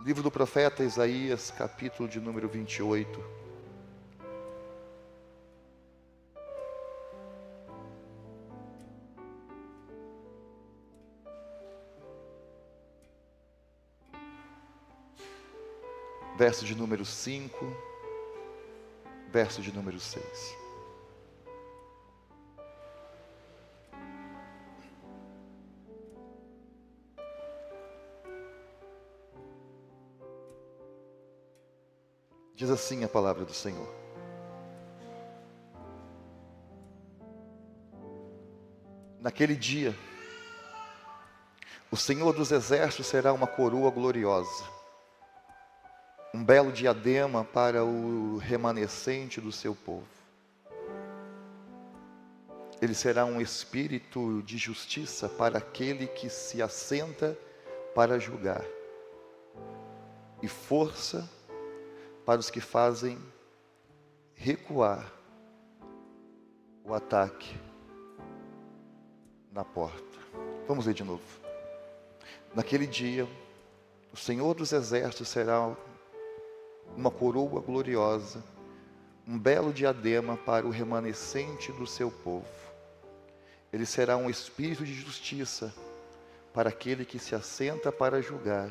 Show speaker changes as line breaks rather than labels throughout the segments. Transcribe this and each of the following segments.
Livro do profeta Isaías, capítulo de número 28. Verso de número 5, verso de número 6. Diz assim a palavra do Senhor: naquele dia, o Senhor dos exércitos será uma coroa gloriosa, um belo diadema para o remanescente do seu povo. Ele será um espírito de justiça para aquele que se assenta para julgar, e força para os que fazem recuar o ataque na porta. Vamos ler de novo. Naquele dia, o Senhor dos exércitos será uma coroa gloriosa, um belo diadema para o remanescente do seu povo. Ele será um espírito de justiça para aquele que se assenta para julgar,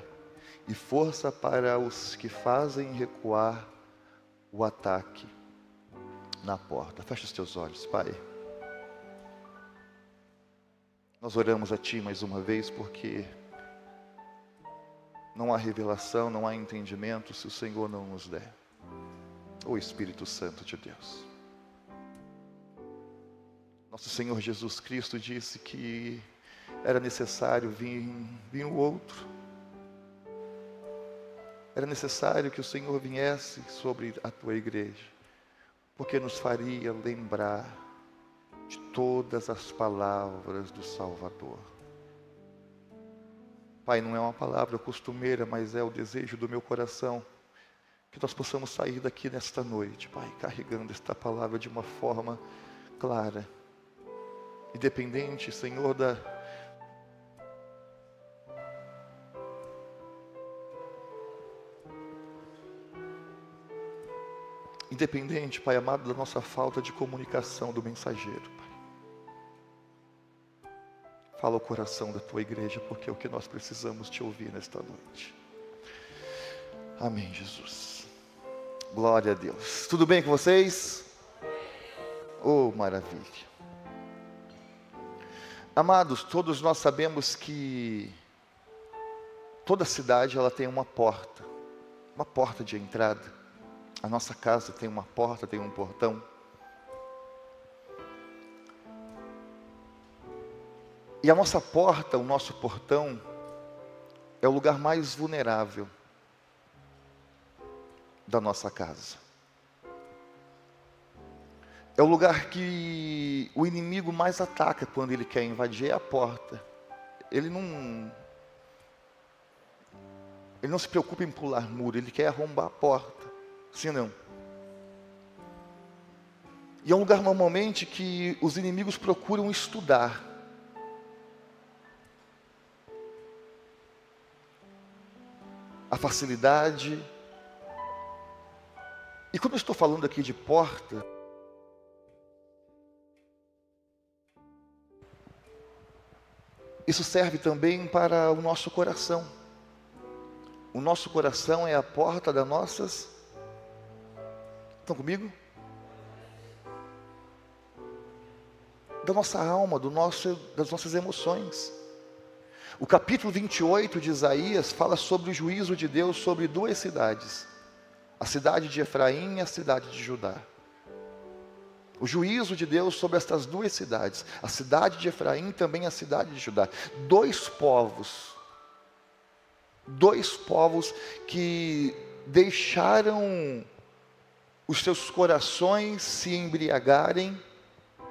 e força para os que fazem recuar o ataque na porta. Fecha os teus olhos, Pai. Nós oramos a Ti mais uma vez, porque não há revelação, não há entendimento se o Senhor não nos der. O Espírito Santo de Deus. Nosso Senhor Jesus Cristo disse que era necessário vir o outro. Era necessário que o Senhor viesse sobre a Tua igreja, porque nos faria lembrar de todas as palavras do Salvador. Pai, não é uma palavra costumeira, mas é o desejo do meu coração, que nós possamos sair daqui nesta noite, Pai, carregando esta palavra de uma forma clara, independente, Senhor, independente, Pai amado, da nossa falta de comunicação do mensageiro, Pai. Fala o coração da Tua igreja, porque é o que nós precisamos Te ouvir nesta noite. Amém, Jesus. Glória a Deus. Tudo bem com vocês? Oh, maravilha. Amados, todos nós sabemos que toda cidade ela tem uma porta de entrada. A nossa casa tem uma porta, tem um portão. E a nossa porta, o nosso portão, é o lugar mais vulnerável da nossa casa. É o lugar que o inimigo mais ataca quando ele quer invadir, é a porta. Ele não se preocupa em pular muro, ele quer arrombar a porta. Sim ou não? E é um lugar normalmente que os inimigos procuram estudar. A facilidade. E quando eu estou falando aqui de porta, isso serve também para o nosso coração. O nosso coração é a porta das nossas... Estão comigo? Da nossa alma, das nossas emoções. O capítulo 28 de Isaías fala sobre o juízo de Deus sobre duas cidades. A cidade de Efraim e a cidade de Judá. O juízo de Deus sobre estas duas cidades. A cidade de Efraim e também a cidade de Judá. Dois povos que deixaram os seus corações se embriagarem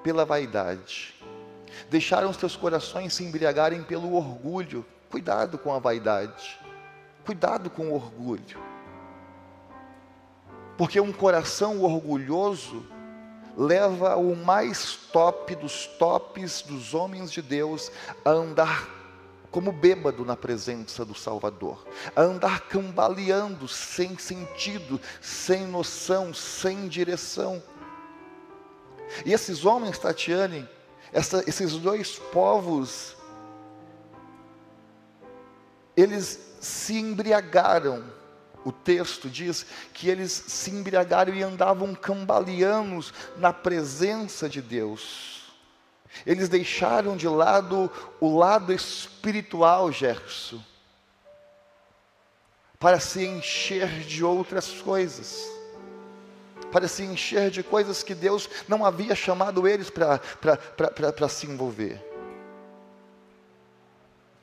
pela vaidade. Deixaram os seus corações se embriagarem pelo orgulho. Cuidado com a vaidade. Cuidado com o orgulho. Porque um coração orgulhoso leva o mais top dos tops dos homens de Deus a andar como bêbado na presença do Salvador, a andar cambaleando sem sentido, sem noção, sem direção. E esses homens, Tatiane, esses dois povos, eles se embriagaram. O texto diz que eles se embriagaram e andavam cambaleando na presença de Deus. Eles deixaram de lado o lado espiritual, Gerson, para se encher de outras coisas, para se encher de coisas que Deus não havia chamado eles para se envolver.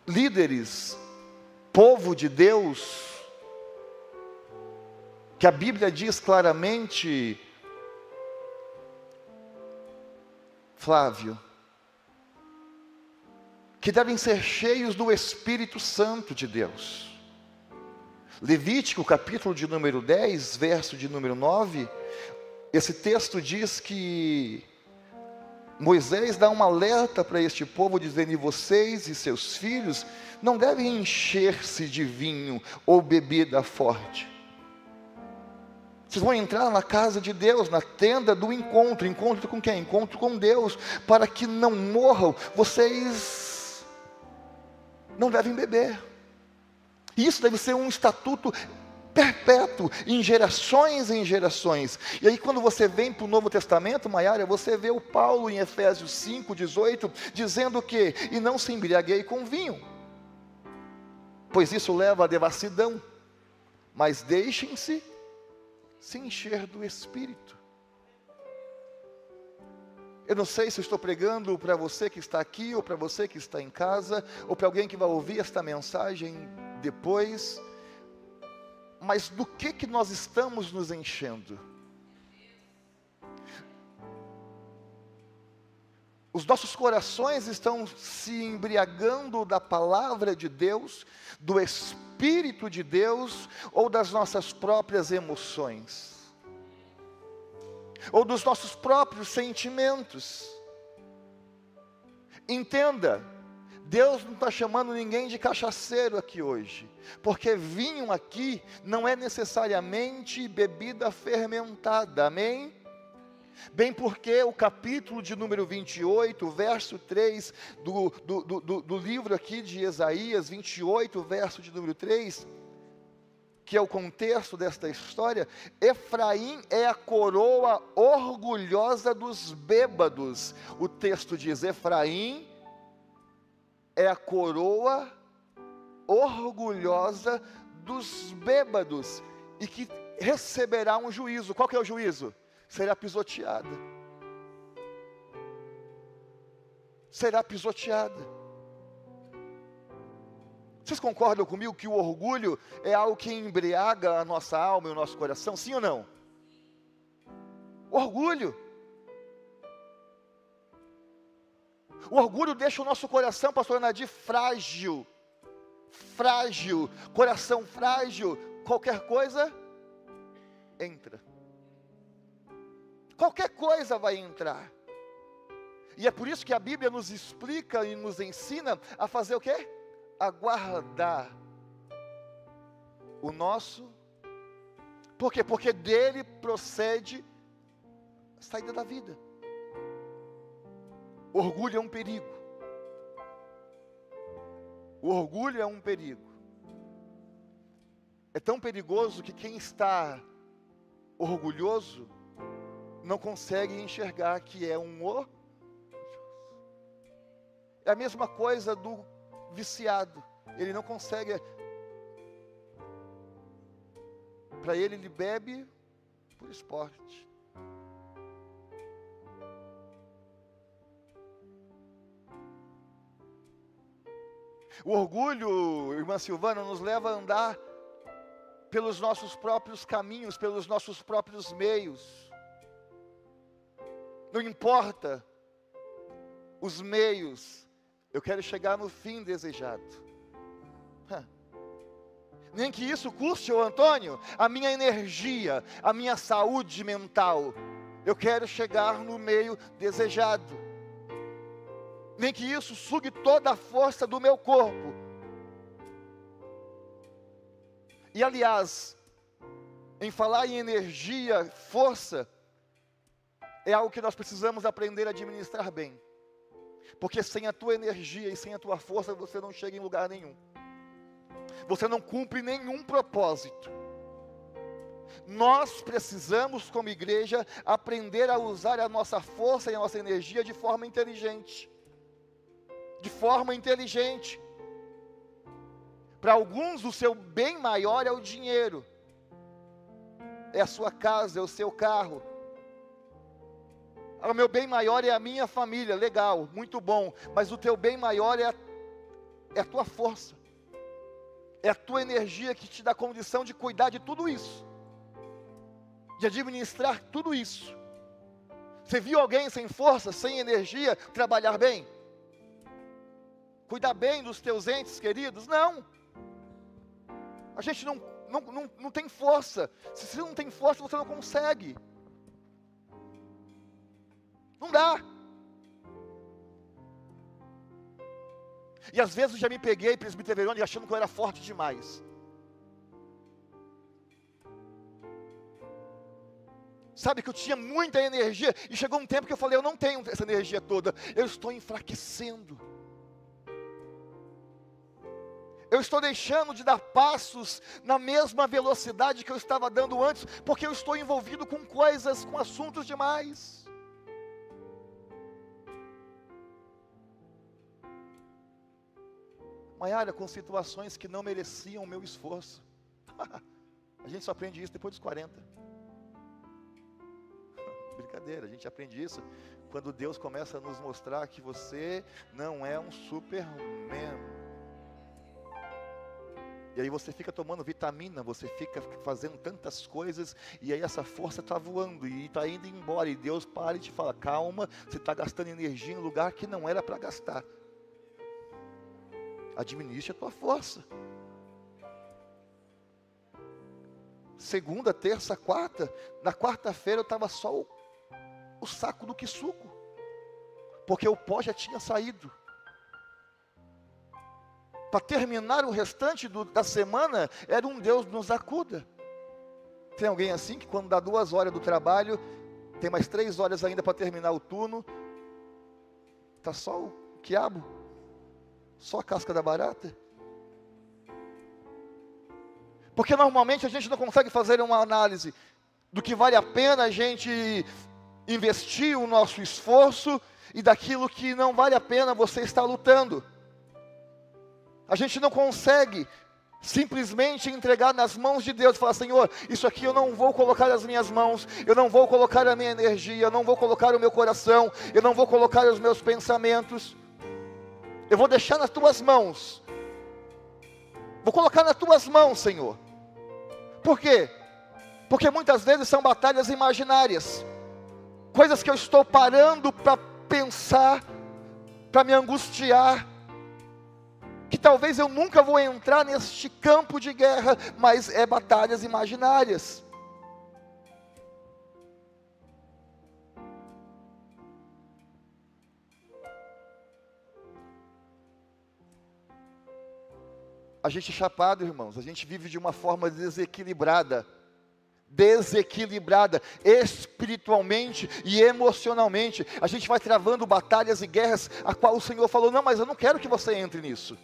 Líderes, povo de Deus, que a Bíblia diz claramente, Flávio, que devem ser cheios do Espírito Santo de Deus. Levítico, capítulo de número 10, verso de número 9, esse texto diz que Moisés dá um alerta para este povo, dizendo: e vocês e seus filhos não devem encher-se de vinho ou bebida forte. Vocês vão entrar na casa de Deus, na tenda do encontro. Encontro com quem? Encontro com Deus. Para que não morram, vocês não devem beber. E isso deve ser um estatuto perpétuo, em gerações em gerações. E aí quando você vem para o Novo Testamento, Maiara, você vê o Paulo em Efésios 5:18, dizendo que: e não se embriaguei com vinho, pois isso leva à devassidão, mas deixem-se se encher do Espírito. Eu não sei se eu estou pregando para você que está aqui, ou para você que está em casa, ou para alguém que vai ouvir esta mensagem depois, mas do que nós estamos nos enchendo? Os nossos corações estão se embriagando da palavra de Deus, do Espírito de Deus, ou das nossas próprias emoções, ou dos nossos próprios sentimentos? Entenda, Deus não está chamando ninguém de cachaceiro aqui hoje, porque vinho aqui não é necessariamente bebida fermentada, amém? Bem porque o capítulo de número 28, verso 3, do livro aqui de Isaías, 28, verso de número 3, que é o contexto desta história: Efraim é a coroa orgulhosa dos bêbados. O texto diz: Efraim é a coroa orgulhosa dos bêbados, e que receberá um juízo. Qual que é o juízo? Será pisoteada. Será pisoteada. Vocês concordam comigo que o orgulho é algo que embriaga a nossa alma e o nosso coração? Sim ou não? Orgulho. O orgulho deixa o nosso coração, pastor Nadir, frágil. Frágil. Coração frágil. Qualquer coisa entra. Qualquer coisa vai entrar. E é por isso que a Bíblia nos explica e nos ensina a fazer o quê? A guardar o nosso. Por quê? Porque dele procede a saída da vida. Orgulho é um perigo. O orgulho é um perigo. É tão perigoso que quem está orgulhoso não consegue enxergar que é um orgulhoso. É a mesma coisa do viciado. Ele não consegue. Para ele bebe por esporte. O orgulho, irmã Silvana, nos leva a andar pelos nossos próprios caminhos, pelos nossos próprios meios. Não importa os meios, eu quero chegar no fim desejado. Nem que isso custe, ô Antônio, a minha energia, a minha saúde mental. Eu quero chegar no meio desejado. Nem que isso sugue toda a força do meu corpo. E aliás, em falar em energia, força, é algo que nós precisamos aprender a administrar bem. Porque sem a tua energia e sem a tua força, você não chega em lugar nenhum. Você não cumpre nenhum propósito. Nós precisamos, como igreja, aprender a usar a nossa força e a nossa energia de forma inteligente. De forma inteligente. Para alguns, o seu bem maior é o dinheiro. É a sua casa, é o seu carro. O meu bem maior é a minha família, legal, muito bom. Mas o teu bem maior é a tua força. É a tua energia que te dá condição de cuidar de tudo isso. De administrar tudo isso. Você viu alguém sem força, sem energia, trabalhar bem? Cuidar bem dos teus entes queridos? Não. A gente não tem força. Se você não tem força, você não consegue. Não dá. E às vezes eu já me peguei, presbiterano, achando que eu era forte demais. Sabe que eu tinha muita energia, e chegou um tempo que eu falei, eu não tenho essa energia toda, eu estou enfraquecendo. Eu estou deixando de dar passos na mesma velocidade que eu estava dando antes, porque eu estou envolvido com coisas, com assuntos demais. Maiara, com situações que não mereciam o meu esforço. A gente só aprende isso depois dos 40. Brincadeira, a gente aprende isso quando Deus começa a nos mostrar que você não é um Superman. E aí você fica tomando vitamina, você fica fazendo tantas coisas, e aí essa força está voando, e está indo embora, e Deus para e te fala, calma, você está gastando energia em lugar que não era para gastar. Administre a tua força. Segunda, terça, quarta, na quarta-feira eu estava só o saco do quisuco, porque o pó já tinha saído. Para terminar o restante da semana, era um Deus nos acuda. Tem alguém assim que quando dá 2 horas do trabalho, tem mais 3 horas ainda para terminar o turno, está só o quiabo, só a casca da barata? Porque normalmente a gente não consegue fazer uma análise do que vale a pena a gente investir o nosso esforço e daquilo que não vale a pena você estar lutando. A gente não consegue simplesmente entregar nas mãos de Deus e falar, Senhor, isso aqui eu não vou colocar nas minhas mãos, eu não vou colocar a minha energia, eu não vou colocar o meu coração, eu não vou colocar os meus pensamentos, eu vou deixar nas tuas mãos, vou colocar nas tuas mãos, Senhor. Por quê? Porque muitas vezes são batalhas imaginárias, coisas que eu estou parando para pensar, para me angustiar, que talvez eu nunca vou entrar neste campo de guerra, mas é batalhas imaginárias. A gente é chapado, irmãos, a gente vive de uma forma desequilibrada, espiritualmente e emocionalmente. A gente vai travando batalhas e guerras, a qual o Senhor falou, não, mas eu não quero que você entre nisso.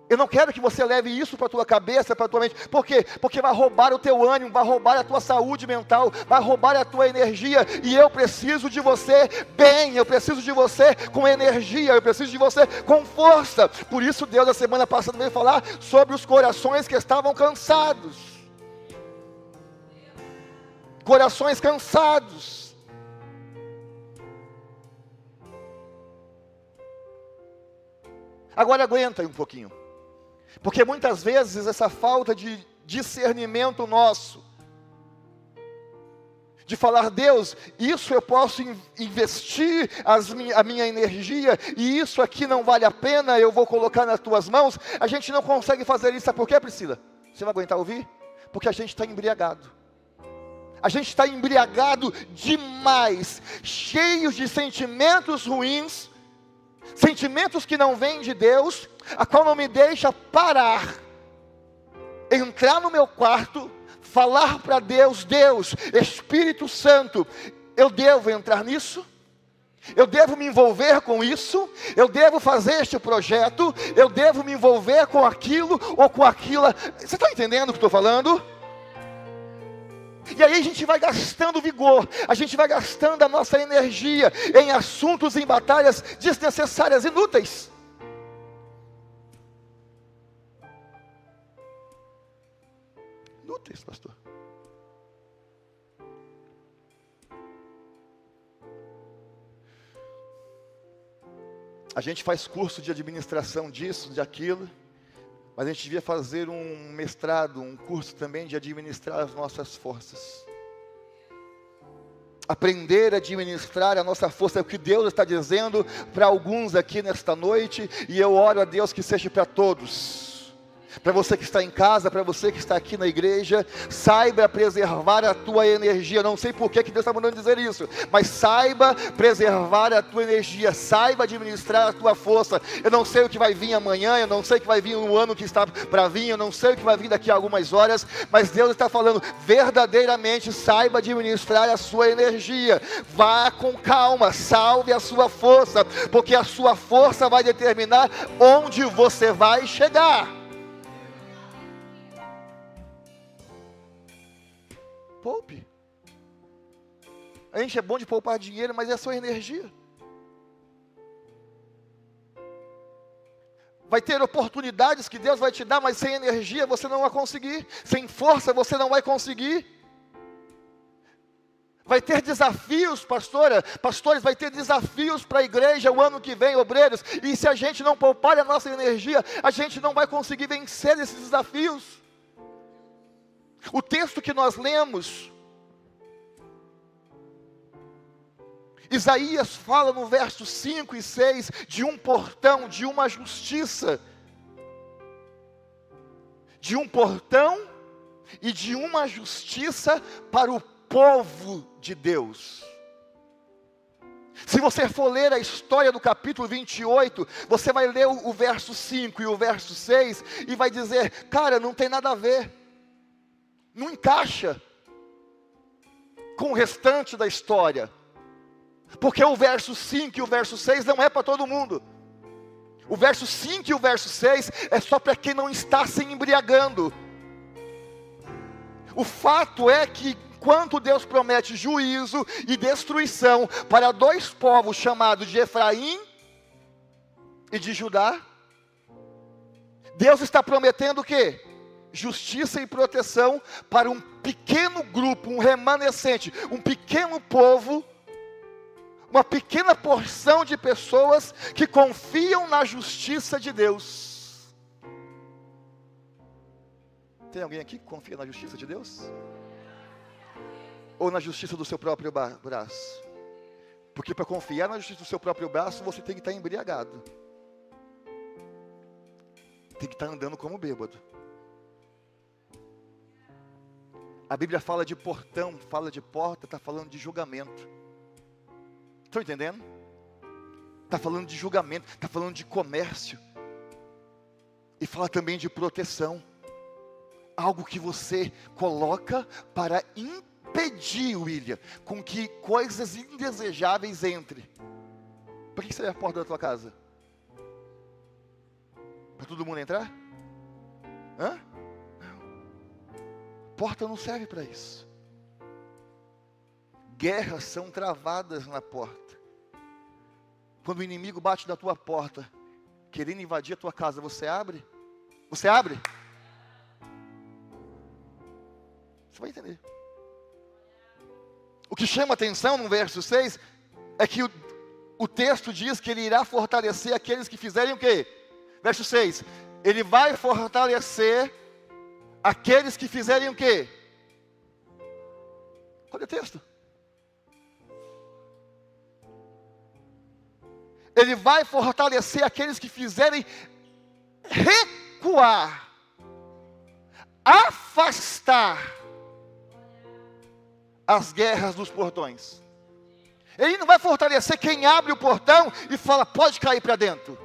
Eu não quero que você leve isso para a tua cabeça, para a tua mente. Por quê? Porque vai roubar o teu ânimo, vai roubar a tua saúde mental, vai roubar a tua energia. E eu preciso de você bem, eu preciso de você com energia, eu preciso de você com força. Por isso Deus, na semana passada, veio falar sobre os corações que estavam cansados. Corações cansados. Agora aguenta aí um pouquinho. Porque muitas vezes essa falta de discernimento nosso, de falar, Deus, isso eu posso investir a minha energia, e isso aqui não vale a pena, eu vou colocar nas tuas mãos, a gente não consegue fazer isso. Sabe por quê, Priscila? Você vai aguentar ouvir? Porque a gente está embriagado. A gente está embriagado demais, cheios de sentimentos ruins, sentimentos que não vêm de Deus, a qual não me deixa parar entrar no meu quarto, falar para Deus: Deus, Espírito Santo, eu devo entrar nisso? Eu devo me envolver com isso? Eu devo fazer este projeto? Eu devo me envolver com aquilo ou com aquilo? Você está entendendo o que estou falando? E aí a gente vai gastando vigor, a gente vai gastando a nossa energia em assuntos, em batalhas desnecessárias, inúteis. Inúteis, pastor. A gente faz curso de administração disso, de aquilo, mas a gente devia fazer um mestrado, um curso também de administrar as nossas forças. Aprender a administrar a nossa força, é o que Deus está dizendo para alguns aqui nesta noite, e eu oro a Deus que seja para todos. Para você que está em casa, para você que está aqui na igreja, saiba preservar a tua energia. Não sei por que Deus está mandando dizer isso, mas saiba preservar a tua energia, saiba administrar a tua força. Eu não sei o que vai vir amanhã, eu não sei o que vai vir no ano que está para vir, eu não sei o que vai vir daqui a algumas horas, mas Deus está falando, verdadeiramente saiba administrar a sua energia. Vá com calma, salve a sua força, porque a sua força vai determinar onde você vai chegar. Poupe. A gente é bom de poupar dinheiro, mas é a sua energia. Vai ter oportunidades que Deus vai te dar, mas sem energia você não vai conseguir. Sem força você não vai conseguir. Vai ter desafios, pastores, vai ter desafios para a igreja o ano que vem, obreiros. E se a gente não poupar a nossa energia, a gente não vai conseguir vencer esses desafios. O texto que nós lemos, Isaías fala no verso 5 e 6 de um portão, de uma justiça, de um portão e de uma justiça para o povo de Deus. Se você for ler a história do capítulo 28, você vai ler o verso 5 e o verso 6 e vai dizer, cara, não tem nada a ver. Não encaixa com o restante da história, porque o verso 5 e o verso 6 não é para todo mundo. O verso 5 e o verso 6 é só para quem não está se embriagando. O fato é que enquanto Deus promete juízo e destruição para dois povos chamados de Efraim e de Judá, Deus está prometendo o quê? Justiça e proteção para um pequeno grupo, um remanescente, um pequeno povo, uma pequena porção de pessoas que confiam na justiça de Deus. Tem alguém aqui que confia na justiça de Deus? Ou na justiça do seu próprio braço? Porque para confiar na justiça do seu próprio braço, você tem que estar embriagado. Tem que estar andando como bêbado. A Bíblia fala de portão, fala de porta, está falando de julgamento. Estão entendendo? Está falando de julgamento, está falando de comércio. E fala também de proteção. Algo que você coloca para impedir, William, com que coisas indesejáveis entrem. Por que você abre a porta da tua casa? Para todo mundo entrar? Hã? Porta não serve para isso. Guerras são travadas na porta. Quando o inimigo bate na tua porta, querendo invadir a tua casa, você abre? Você abre? Você vai entender. O que chama atenção no verso 6 é que o texto diz que ele irá fortalecer aqueles que fizerem o quê? Verso 6. Ele vai fortalecer aqueles que fizerem o quê? Olha o texto. Ele vai fortalecer aqueles que fizerem recuar, afastar as guerras dos portões. Ele não vai fortalecer quem abre o portão e fala, pode cair para dentro.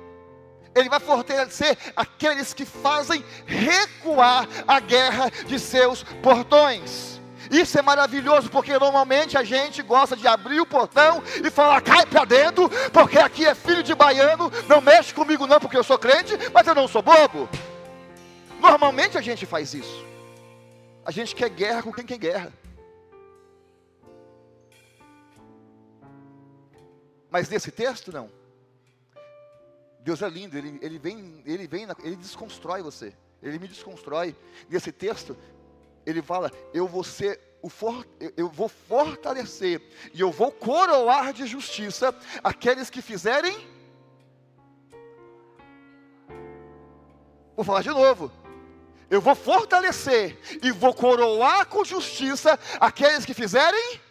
Ele vai fortalecer aqueles que fazem recuar a guerra de seus portões. Isso é maravilhoso, porque normalmente a gente gosta de abrir o portão e falar: cai para dentro, porque aqui é filho de baiano, não mexe comigo não, porque eu sou crente, mas eu não sou bobo. Normalmente a gente faz isso. A gente quer guerra com quem quer guerra. Mas nesse texto não. Deus é lindo, ele desconstrói você, ele me desconstrói. Nesse texto, ele fala: eu vou fortalecer e eu vou coroar de justiça aqueles que fizerem. Vou falar de novo. Eu vou fortalecer e vou coroar com justiça aqueles que fizerem.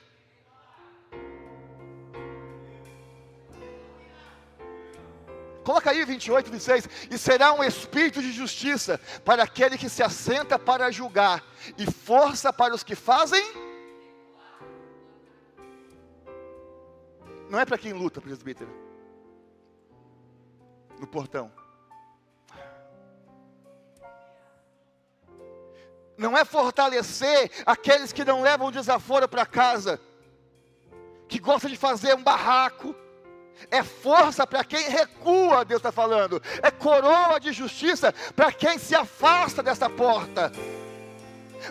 Coloca aí 28, 26. E será um espírito de justiça para aquele que se assenta para julgar, e força para os que fazem. Não é para quem luta, presbítero. No portão. Não é fortalecer aqueles que não levam desaforo para casa, que gostam de fazer um barraco. É força para quem recua, Deus está falando. É coroa de justiça para quem se afasta dessa porta.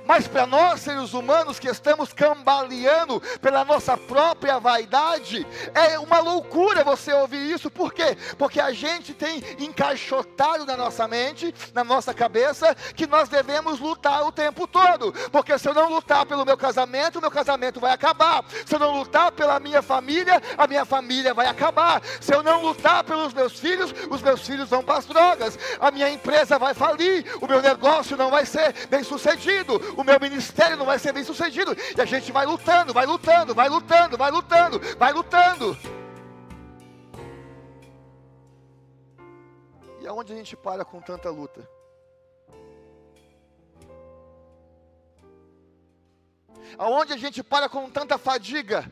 Mas para nós, seres humanos, que estamos cambaleando pela nossa própria vaidade, é uma loucura você ouvir isso. Por quê? Porque a gente tem encaixotado na nossa mente, na nossa cabeça, que nós devemos lutar o tempo todo. Porque se eu não lutar pelo meu casamento vai acabar. Se eu não lutar pela minha família, a minha família vai acabar. Se eu não lutar pelos meus filhos, os meus filhos vão para as drogas. A minha empresa vai falir, o meu negócio não vai ser bem sucedido, o meu ministério não vai ser bem sucedido. E a gente vai lutando, vai lutando, vai lutando, vai lutando, vai lutando. E aonde a gente para com tanta luta? Aonde a gente para com tanta fadiga?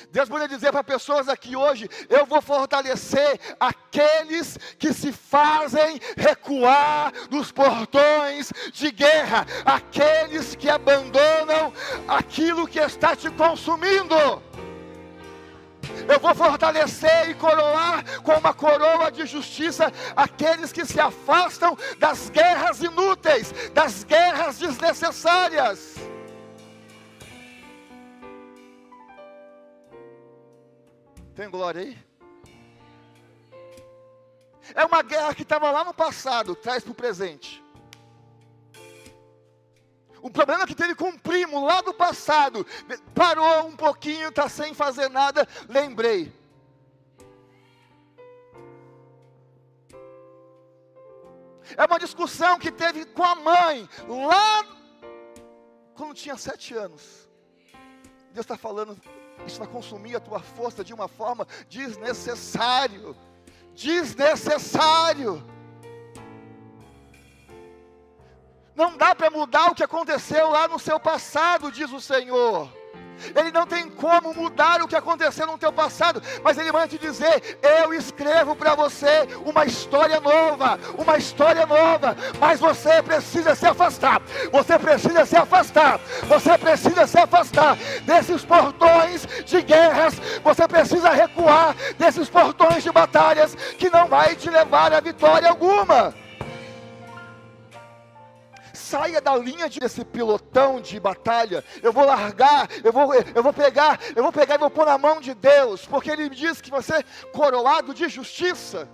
Deus pode dizer para pessoas aqui hoje: eu vou fortalecer aqueles que se fazem recuar dos portões de guerra, aqueles que abandonam aquilo que está te consumindo. Eu vou fortalecer e coroar com uma coroa de justiça aqueles que se afastam das guerras inúteis, das guerras desnecessárias. Tem glória aí? É uma guerra que estava lá no passado, traz para o presente. O problema é que teve com um primo lá do passado, parou um pouquinho, está sem fazer nada, lembrei. É uma discussão que teve com a mãe, lá quando tinha 7 anos. Deus está falando: isso vai consumir a tua força de uma forma desnecessária. Desnecessário. Não dá para mudar o que aconteceu lá no seu passado, diz o Senhor. Ele não tem como mudar o que aconteceu no teu passado, mas Ele vai te dizer: eu escrevo para você uma história nova, mas você precisa se afastar, você precisa se afastar desses portões de guerras, você precisa recuar desses portões de batalhas, que não vai te levar a vitória alguma. Saia da linha desse pilotão de batalha. Eu vou largar, eu vou pegar e vou pôr na mão de Deus, porque Ele diz que você é coroado de justiça.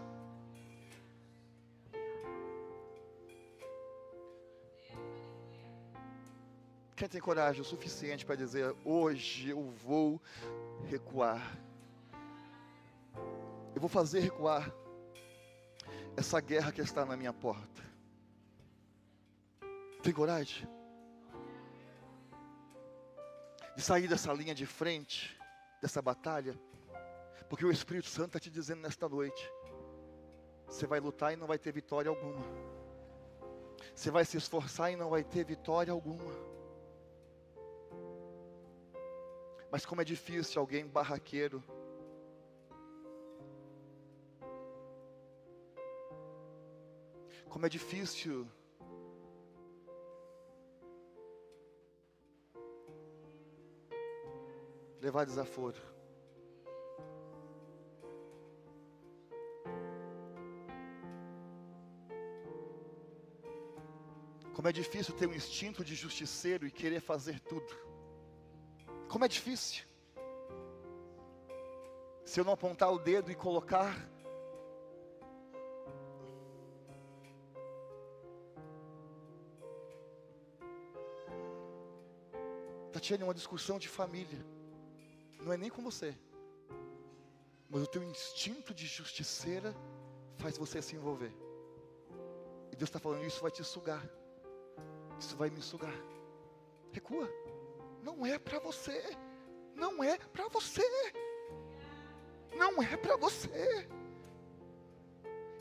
Quem tem coragem o suficiente para dizer: hoje eu vou recuar, eu vou fazer recuar essa guerra que está na minha porta? Tem coragem de sair dessa linha de frente, dessa batalha? Porque o Espírito Santo está te dizendo nesta noite: você vai lutar e não vai ter vitória alguma. Você vai se esforçar e não vai ter vitória alguma. Mas como é difícil alguém barraqueiro Como é difícil levar desaforo. Como é difícil ter um instinto de justiceiro e querer fazer tudo. Como é difícil. Se eu não apontar o dedo e colocar Tatiana, é uma discussão de família. Não é nem com você. Mas o teu instinto de justiceira faz você se envolver. E Deus está falando, isso vai te sugar. Isso vai me sugar. Recua. Não é para você. Não é para você. Não é para você.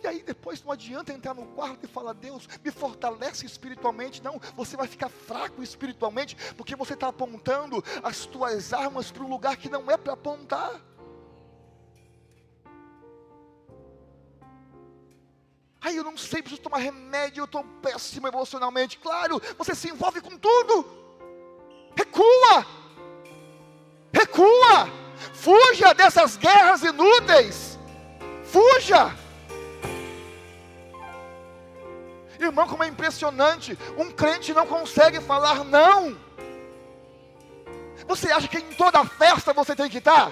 E aí depois não adianta entrar no quarto e falar, Deus, me fortalece espiritualmente. Não, você vai ficar fraco espiritualmente, porque você está apontando as tuas armas para um lugar que não é para apontar. Aí eu não sei, preciso tomar remédio, eu estou péssimo emocionalmente. Claro, você se envolve com tudo. Recua. Recua. Fuja dessas guerras inúteis. Fuja. Irmão, como é impressionante. Um crente não consegue falar não. Você acha que em toda festa você tem que estar?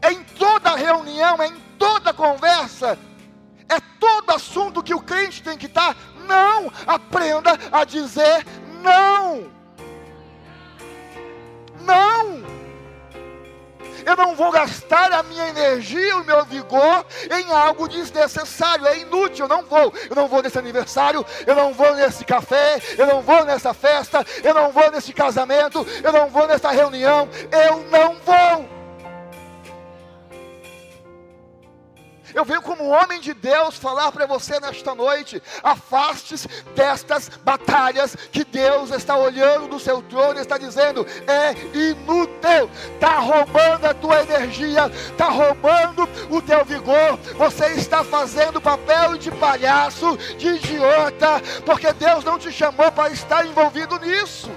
É em toda reunião, é em toda conversa, é todo assunto que o crente tem que estar? Não, aprenda a dizer não. Não. Eu não vou gastar a minha energia e o meu vigor em algo desnecessário, é inútil, eu não vou nesse aniversário, eu não vou nesse café, eu não vou nessa festa, eu não vou nesse casamento, eu não vou nessa reunião, eu não vou. Eu venho como homem de Deus falar para você nesta noite, afaste-se destas batalhas que Deus está olhando do seu trono e está dizendo, é inútil, está roubando a tua energia, está roubando o teu vigor, você está fazendo papel de palhaço, de idiota, porque Deus não te chamou para estar envolvido nisso.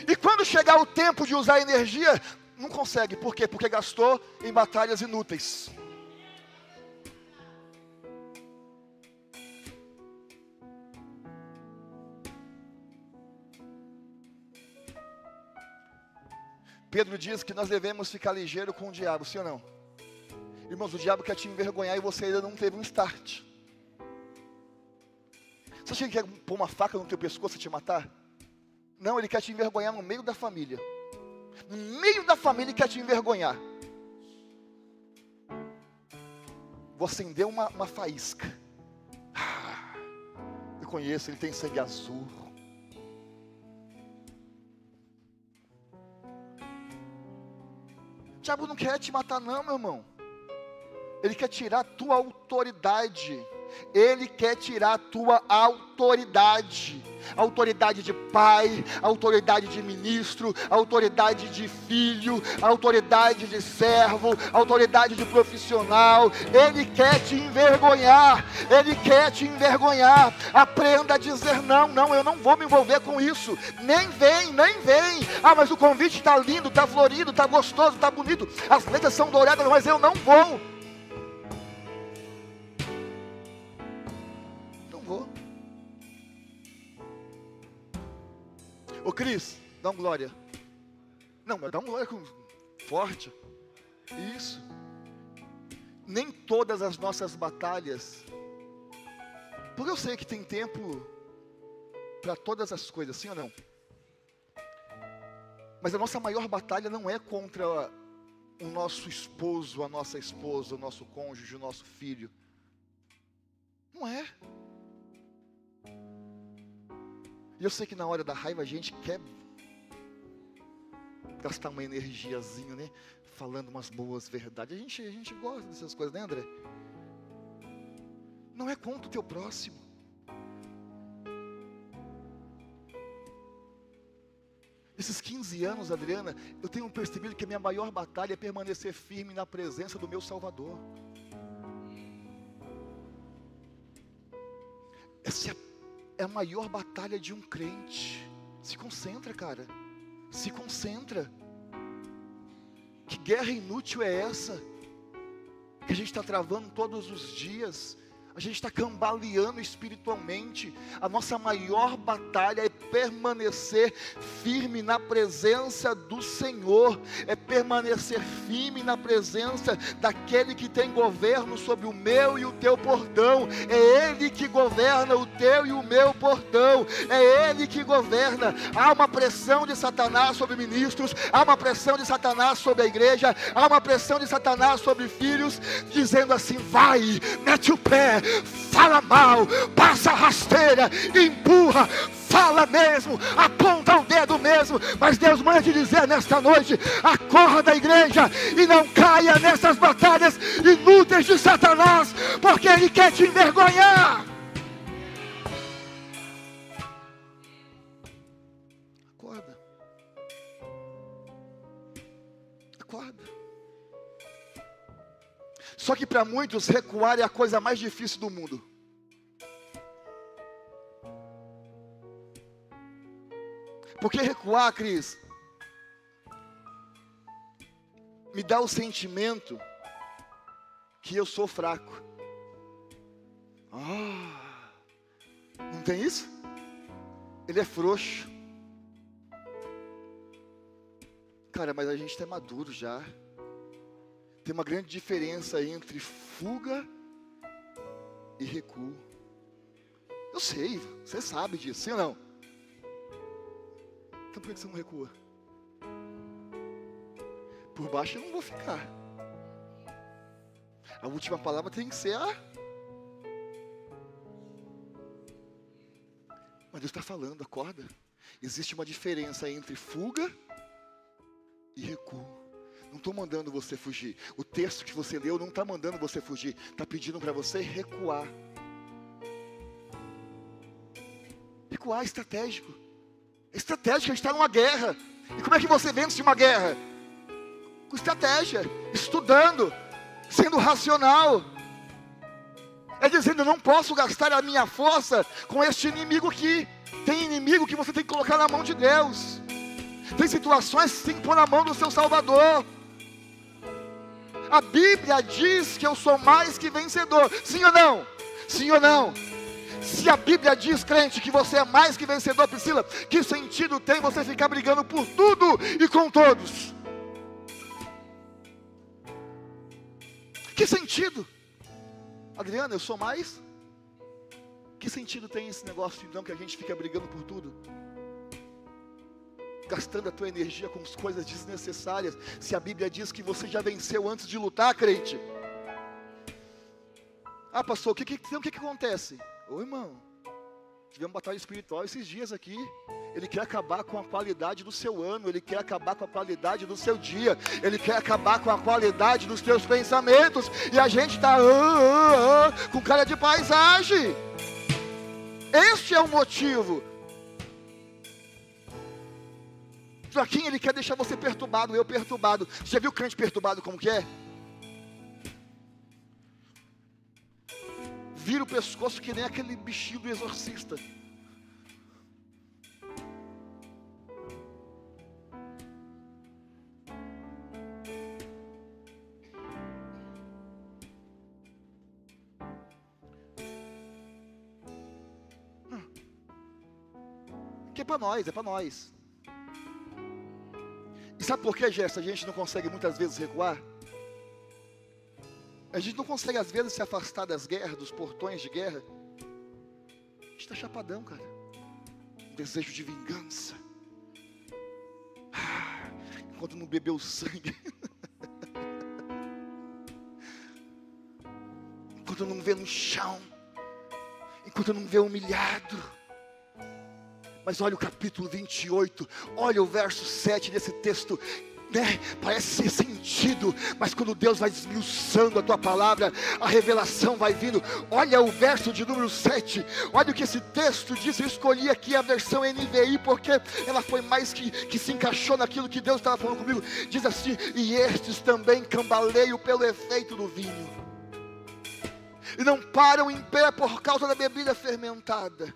E quando chegar o tempo de usar energia, não consegue, por quê? Porque gastou em batalhas inúteis. Pedro diz que nós devemos ficar ligeiro com o diabo, sim ou não? Irmãos, o diabo quer te envergonhar e você ainda não teve um start. Você acha que ele quer pôr uma faca no teu pescoço e te matar? Não, ele quer te envergonhar no meio da família. No meio da família quer te envergonhar. Vou acender uma faísca. Eu conheço, ele tem sangue azul. O diabo não quer te matar não, meu irmão. Ele quer tirar a tua autoridade. Ele quer tirar a tua autoridade. Autoridade de pai, autoridade de ministro, autoridade de filho, autoridade de servo, autoridade de profissional. Ele quer te envergonhar. Ele quer te envergonhar. Aprenda a dizer não, não, eu não vou me envolver com isso. Nem vem, nem vem. Ah, mas o convite está lindo, está florido, está gostoso, está bonito. As letras são douradas, mas eu não vou. Ô Cris, dá um glória. Não, mas dá um glória forte. Isso. Nem todas as nossas batalhas. Porque eu sei que tem tempo para todas as coisas, sim ou não? Mas a nossa maior batalha não é contra o nosso esposo, a nossa esposa, o nosso cônjuge, o nosso filho. Não é. E eu sei que na hora da raiva a gente quer gastar uma energiazinha, né? Falando umas boas verdades. A gente gosta dessas coisas, né, André? Não é contra o teu próximo. Esses 15 anos, Adriana, eu tenho percebido que a minha maior batalha é permanecer firme na presença do meu Salvador. Essa é a maior batalha de um crente. Se concentra, cara. Se concentra. Que guerra inútil é essa? Que a gente está travando todos os dias. A gente está cambaleando espiritualmente. A nossa maior batalha é permanecer firme na presença do Senhor. É permanecer firme na presença daquele que tem governo sobre o meu e o teu portão. É Ele que governa o teu e o meu portão. É Ele que governa. Há uma pressão de Satanás sobre ministros. Há uma pressão de Satanás sobre a igreja. Há uma pressão de Satanás sobre filhos, dizendo assim: vai, mete o pé, fala mal, passa a rasteira, empurra, fala mesmo, aponta o dedo mesmo. Mas Deus manda te dizer nesta noite: acorda, igreja, e não caia nessas batalhas inúteis de Satanás, porque ele quer te envergonhar. Acorda. Acorda. Só que para muitos recuar é a coisa mais difícil do mundo. Porque recuar, Cris, me dá o sentimento que eu sou fraco. Não tem isso? Ele é frouxo. Cara, mas a gente está maduro já. Tem uma grande diferença entre fuga e recuo. Eu sei, você sabe disso, sim ou não? Então por que você não recua? Por baixo eu não vou ficar. A última palavra tem que ser a... Mas Deus está falando, acorda. Existe uma diferença entre fuga e recuo. Não estou mandando você fugir. O texto que você leu não está mandando você fugir. Está pedindo para você recuar. Recuar é estratégico. É estratégico, a gente está numa guerra. E como é que você vence uma guerra? Com estratégia, estudando, sendo racional. É dizendo: eu não posso gastar a minha força com este inimigo aqui. Tem inimigo que você tem que colocar na mão de Deus. Tem situações que você tem que pôr na mão do seu Salvador. A Bíblia diz que eu sou mais que vencedor. Sim ou não? Sim ou não? Se a Bíblia diz, crente, que você é mais que vencedor, Priscila, que sentido tem você ficar brigando por tudo e com todos? Que sentido? Adriana, eu sou mais? Que sentido tem esse negócio então que a gente fica brigando por tudo? Gastando a tua energia com coisas desnecessárias, se a Bíblia diz que você já venceu antes de lutar, crente. Ah, pastor, o que acontece? Ô irmão, tivemos batalha espiritual esses dias aqui. Ele quer acabar com a qualidade do seu ano. Ele quer acabar com a qualidade do seu dia. Ele quer acabar com a qualidade dos teus pensamentos. E a gente está com cara de paisagem. Este é o motivo. Joaquim, ele quer deixar você perturbado, eu perturbado. Você já viu o crente perturbado como que é? Vira o pescoço que nem aquele bichinho do exorcista. Que é para nós, é para nós. E sabe por que, Gerson, a gente não consegue muitas vezes recuar? A gente não consegue às vezes se afastar das guerras, dos portões de guerra. A gente está chapadão, cara. Um desejo de vingança. Enquanto não bebeu sangue. Enquanto não vê no chão. Enquanto não vê humilhado. Mas olha o capítulo 28, olha o verso 7 desse texto.
Parece ser sentido, mas quando Deus vai esmiuçando a tua palavra, a revelação vai vindo. Olha o verso de número 7, olha o que esse texto diz. Eu escolhi aqui a versão NVI, porque ela foi mais que se encaixou naquilo que Deus estava falando comigo. Diz assim: e estes também cambaleiam pelo efeito do vinho, e não param em pé por causa da bebida fermentada.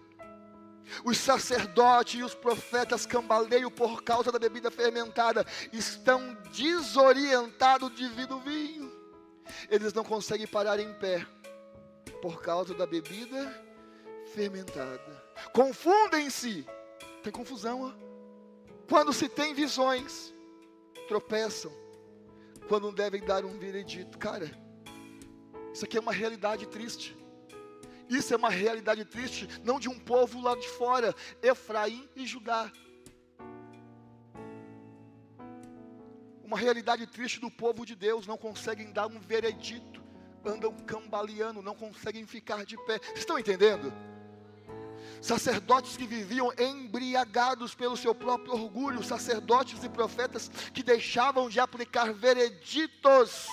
Os sacerdotes e os profetas cambaleiam por causa da bebida fermentada, estão desorientados devido ao vinho. Eles não conseguem parar em pé por causa da bebida fermentada. Confundem-se, tem confusão, ó. Quando se tem visões, tropeçam quando devem dar um veredito. Cara, isso aqui é uma realidade triste. Isso é uma realidade triste, não de um povo lá de fora, Efraim e Judá. Uma realidade triste do povo de Deus, não conseguem dar um veredito, andam cambaleando, não conseguem ficar de pé. Vocês estão entendendo? Sacerdotes que viviam embriagados pelo seu próprio orgulho, sacerdotes e profetas que deixavam de aplicar vereditos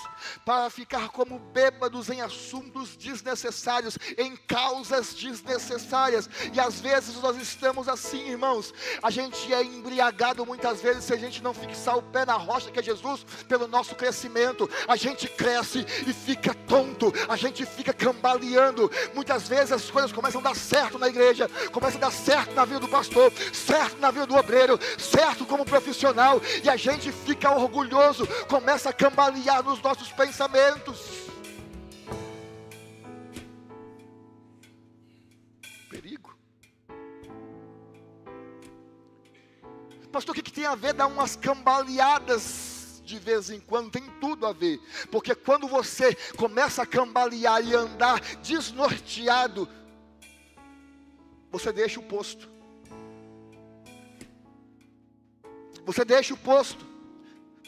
para ficar como bêbados em assuntos desnecessários, em causas desnecessárias. E às vezes nós estamos assim, irmãos. A gente é embriagado muitas vezes se a gente não fixar o pé na rocha que é Jesus, pelo nosso crescimento. A gente cresce e fica tonto, a gente fica cambaleando. Muitas vezes as coisas começam a dar certo na igreja, começa a dar certo na vida do pastor, certo na vida do obreiro, certo como profissional, e a gente fica orgulhoso, começa a cambalear nos nossos pensamentos. Perigo. Pastor, o que tem a ver dar umas cambaleadas de vez em quando? Tem tudo a ver, porque quando você começa a cambalear e andar desnorteado, você deixa o posto. Você deixa o posto.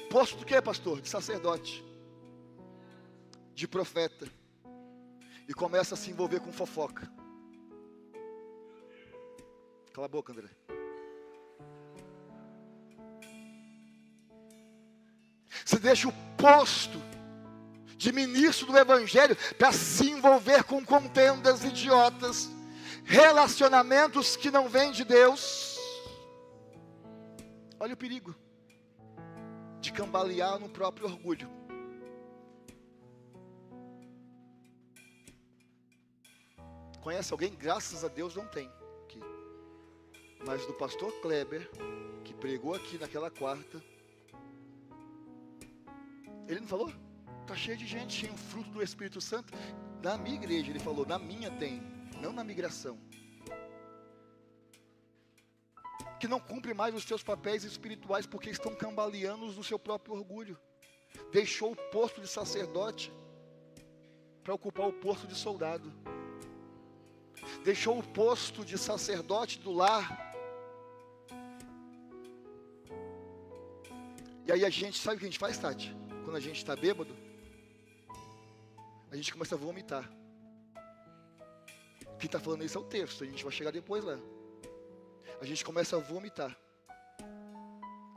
Posto do que, pastor? De sacerdote, de profeta, e começa a se envolver com fofoca. Cala a boca, André. Você deixa o posto de ministro do evangelho para se envolver com contendas idiotas, relacionamentos que não vêm de Deus. Olha o perigo de cambalear no próprio orgulho. Conhece alguém? Graças a Deus não tem aqui, mas do pastor Kleber, que pregou aqui naquela quarta, ele não falou? Está cheio de gente, cheio do fruto do Espírito Santo. Na minha igreja, ele falou, na minha tem, não na migração. Que não cumpre mais os seus papéis espirituais porque estão cambaleando no seu próprio orgulho. Deixou o posto de sacerdote para ocupar o posto de soldado. Deixou o posto de sacerdote do lar. E aí a gente, sabe o que a gente faz, Tati? Quando a gente está bêbado, a gente começa a vomitar. Quem está falando isso é o texto, a gente vai chegar depois lá. A gente começa a vomitar.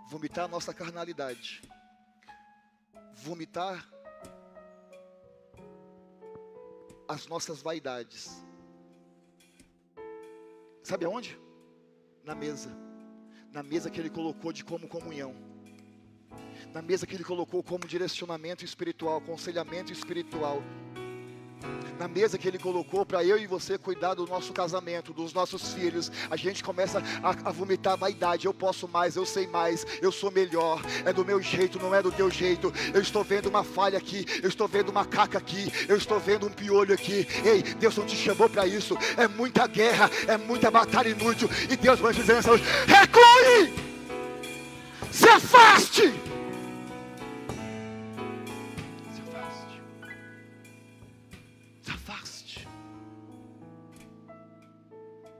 Vomitar a nossa carnalidade. Vomitar as nossas vaidades. Sabe aonde? Na mesa. Na mesa que Ele colocou de como comunhão. Na mesa que Ele colocou como direcionamento espiritual, aconselhamento espiritual. Na mesa que Ele colocou para eu e você cuidar do nosso casamento, dos nossos filhos. A gente começa a vomitar a vaidade. Eu posso mais, eu sei mais, eu sou melhor. É do meu jeito, não é do teu jeito. Eu estou vendo uma falha aqui, eu estou vendo uma caca aqui, eu estou vendo um piolho aqui. Ei, Deus não te chamou para isso. É muita guerra, é muita batalha inútil. E Deus vai dizer nessa noite: recue! Se afaste!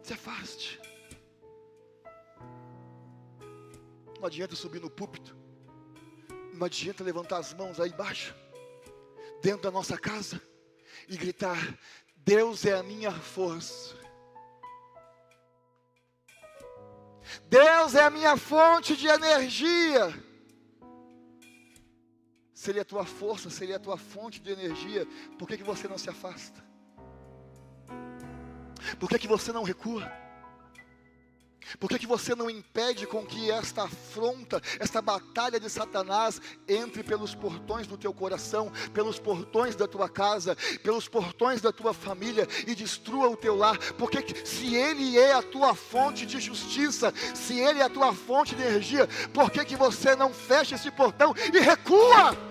Se afaste. Não adianta subir no púlpito, não adianta levantar as mãos aí embaixo, dentro da nossa casa, e gritar: Deus é a minha força, Deus é a minha fonte de energia. se Ele é a tua força, se Ele é a tua fonte de energia, por que você não se afasta? Por que você não recua? Por que você não impede com que esta afronta, esta batalha de Satanás entre pelos portões do teu coração, pelos portões da tua casa, pelos portões da tua família e destrua o teu lar? Porque se Ele é a tua fonte de justiça, se Ele é a tua fonte de energia, por que você não fecha esse portão e recua?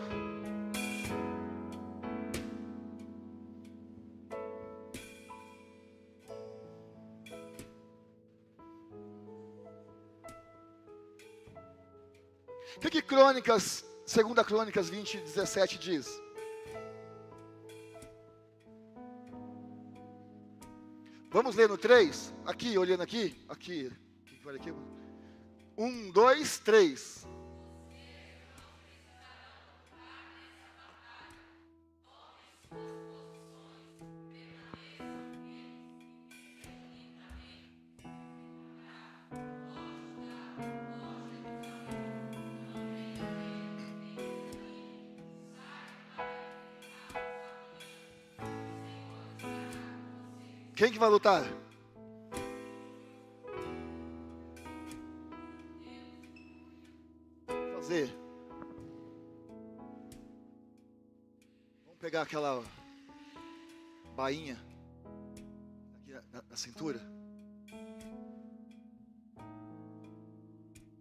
O que Crônicas, 2 Crônicas 20, 17 diz? Vamos ler no 3? Aqui, olhando aqui. Aqui. Olha aqui. 1, 2, 3. Quem que vai lutar? Fazer. Vamos pegar aquela bainha aqui na cintura.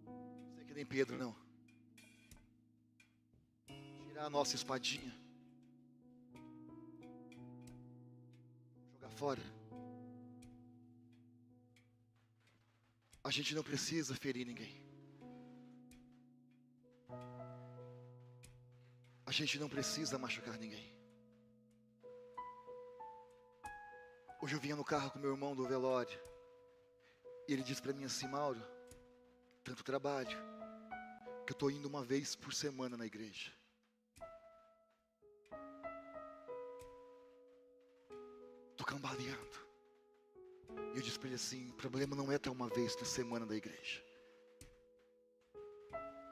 Não sei que nem Pedro, não. Tirar a nossa espadinha. Jogar fora. A gente não precisa ferir ninguém. A gente não precisa machucar ninguém. Hoje eu vinha no carro com meu irmão do velório. E ele disse para mim assim: Mauro, tanto trabalho, que eu estou indo uma vez por semana na igreja. Estou cambaleando. E eu disse para ele assim: o problema não é estar uma vez na semana da igreja.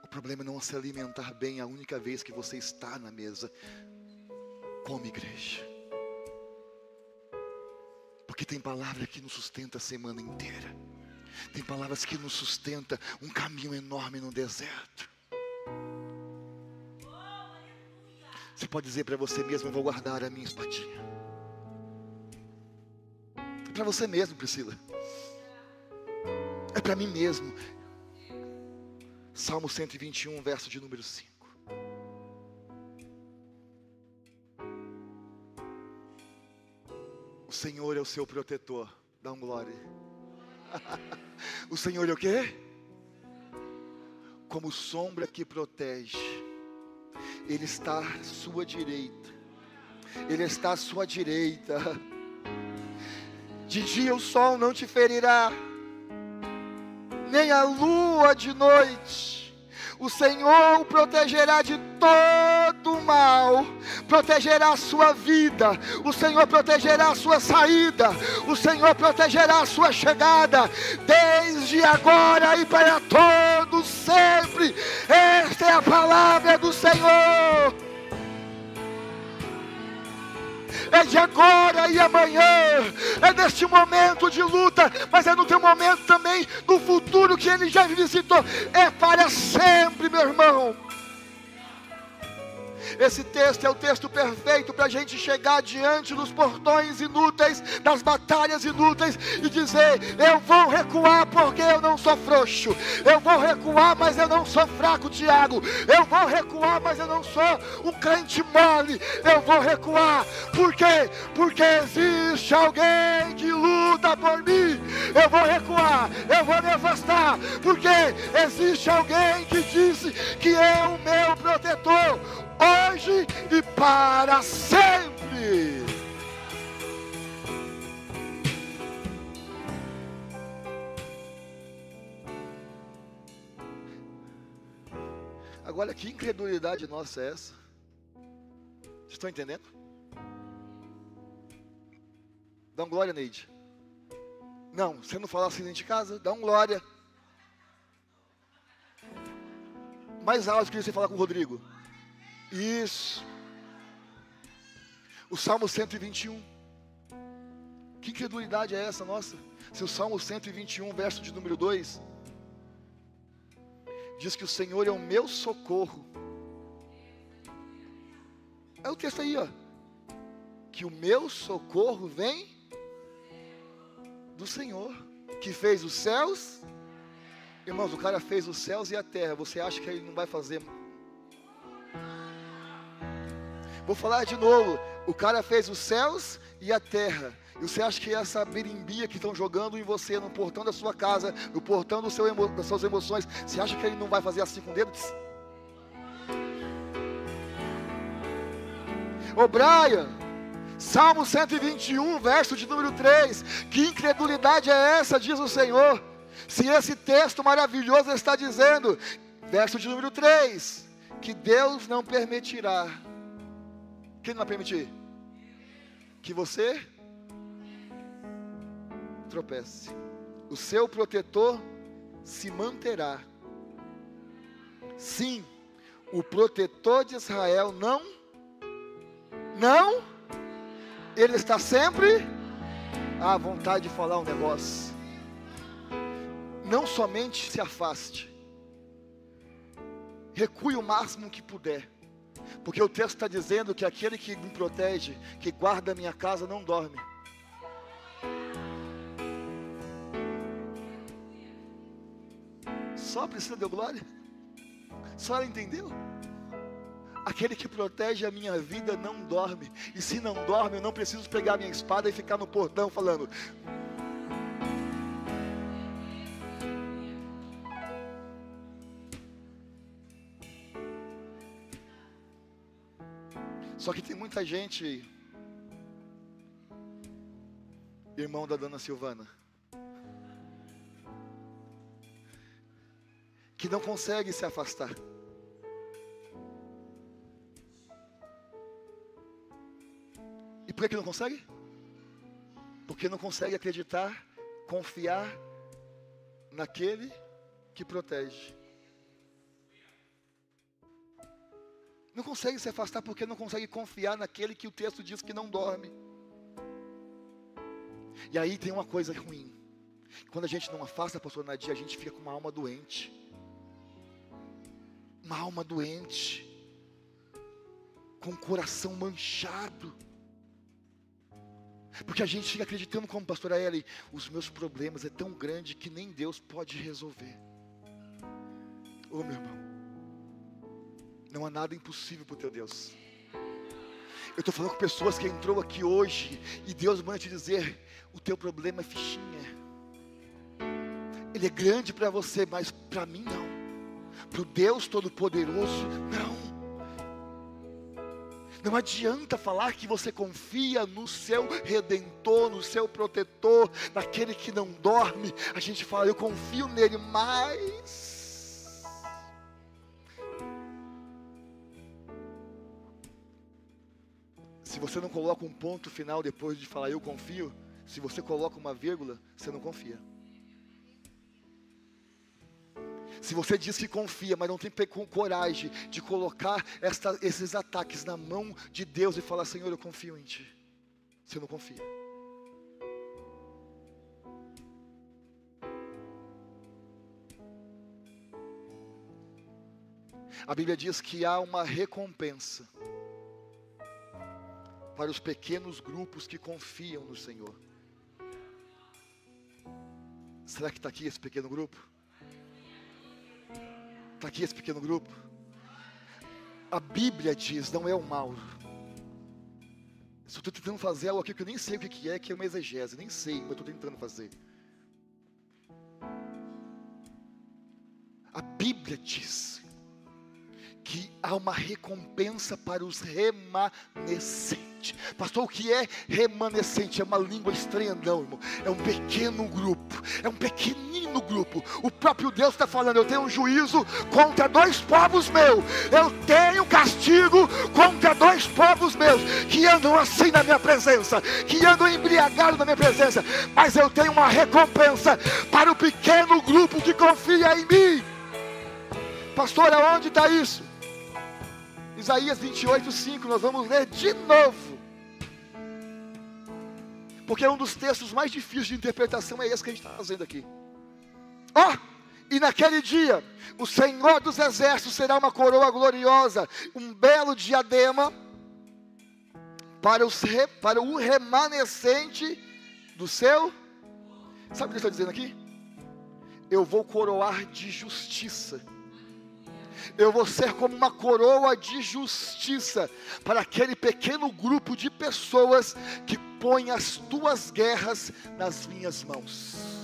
O problema é não se alimentar bem a única vez que você está na mesa como igreja. Porque tem palavra que nos sustenta a semana inteira. Tem palavras que nos sustenta um caminho enorme no deserto. Você pode dizer para você mesmo: eu vou guardar a minha espadinha. É para você mesmo, Priscila. É para mim mesmo. Salmo 121, verso de número 5. O Senhor é o seu protetor. Dá um glória. O Senhor é o quê? Como sombra que protege. Ele está à sua direita. Ele está à sua direita. De dia o sol não te ferirá, nem a lua de noite. O Senhor o protegerá de todo o mal, protegerá a sua vida, o Senhor protegerá a sua saída, o Senhor protegerá a sua chegada, desde agora e para todos sempre. Esta é a palavra do Senhor. É de agora e amanhã, é neste momento de luta, mas é no teu momento também, no futuro que Ele já visitou, é para sempre, meu irmão. Esse texto é o texto perfeito para a gente chegar diante dos portões inúteis, das batalhas inúteis e dizer: eu vou recuar porque eu não sou frouxo, eu vou recuar mas eu não sou fraco, Tiago, eu vou recuar mas eu não sou um crente mole, eu vou recuar, por quê? Porque existe alguém que luta por mim. Eu vou recuar, eu vou me afastar, porque existe alguém que disse que é o meu protetor, hoje e para sempre. Agora, que incredulidade nossa é essa? Vocês estão entendendo? Dá um glória, Neide. Não, você não fala assim dentro de casa, dá um glória. Mais alto que você falar com o Rodrigo. Isso. O Salmo 121. Que incredulidade é essa, nossa? Se o Salmo 121, verso de número 2, diz que o Senhor é o meu socorro. É o texto aí, ó. Que o meu socorro vem do Senhor, que fez os céus. Irmãos, o cara fez os céus e a terra. Você acha que ele não vai fazer? Vou falar de novo. O cara fez os céus e a terra. E você acha que essa birimbia que estão jogando em você, no portão da sua casa, no portão das suas emoções, você acha que ele não vai fazer assim com o dedo? Ô Brian, Salmo 121, verso de número 3. Que incredulidade é essa, diz o Senhor? Se esse texto maravilhoso está dizendo, verso de número 3, que Deus não permitirá. Quem não vai permitir? Que você tropece. O seu protetor se manterá. Sim, o protetor de Israel não, ele está sempre à vontade de falar um negócio. Não somente se afaste, recue o máximo que puder, porque o texto está dizendo que aquele que me protege, que guarda a minha casa, não dorme. Só precisa de glória? Só ela entendeu? Aquele que protege a minha vida não dorme. E se não dorme, eu não preciso pegar minha espada e ficar no portão falando. Só que tem muita gente, irmão da dona Silvana, que não consegue se afastar. E por que não consegue? Porque não consegue acreditar, confiar naquele que protege. Não consegue se afastar porque não consegue confiar naquele que o texto diz que não dorme. E aí tem uma coisa ruim. Quando a gente não afasta, pastor Nadia, a gente fica com uma alma doente. Uma alma doente. Com o coração manchado. Porque a gente fica acreditando, como pastora Ellen, os meus problemas é tão grande que nem Deus pode resolver. Ô meu irmão, não há nada impossível para o teu Deus. Eu estou falando com pessoas que entrou aqui hoje e Deus manda te dizer, o teu problema é fichinha. Ele é grande para você, mas para mim não. Para o Deus Todo-Poderoso, não. Não adianta falar que você confia no seu Redentor, no seu protetor, naquele que não dorme. A gente fala, eu confio nele, mas... se você não coloca um ponto final depois de falar eu confio, se você coloca uma vírgula, você não confia. Se você diz que confia, mas não tem coragem de colocar esses ataques na mão de Deus e falar, Senhor, eu confio em Ti, você não confia. A Bíblia diz que há uma recompensa para os pequenos grupos que confiam no Senhor. Será que está aqui esse pequeno grupo? Está aqui esse pequeno grupo? A Bíblia diz, não é o mal. Estou tentando fazer algo aqui que eu nem sei o que é uma exegese, nem sei, mas estou tentando fazer. A Bíblia diz que há uma recompensa para os remanescentes. Pastor, o que é remanescente? É uma língua estranha, não, irmão. É um pequeno grupo, é um pequenino grupo. O próprio Deus está falando, eu tenho um juízo contra 2 povos meus. Eu tenho castigo contra 2 povos meus, que andam assim na minha presença, que andam embriagados na minha presença. Mas eu tenho uma recompensa para o pequeno grupo que confia em mim. Pastor, aonde está isso? Isaías 28:5, nós vamos ler de novo. Porque é um dos textos mais difíceis de interpretação, é esse que a gente está fazendo aqui. E naquele dia, o Senhor dos Exércitos será uma coroa gloriosa, um belo diadema para o remanescente do seu. Sabe o que ele está dizendo aqui? Eu vou coroar de justiça. Eu vou ser como uma coroa de justiça para aquele pequeno grupo de pessoas que põe as tuas guerras nas minhas mãos.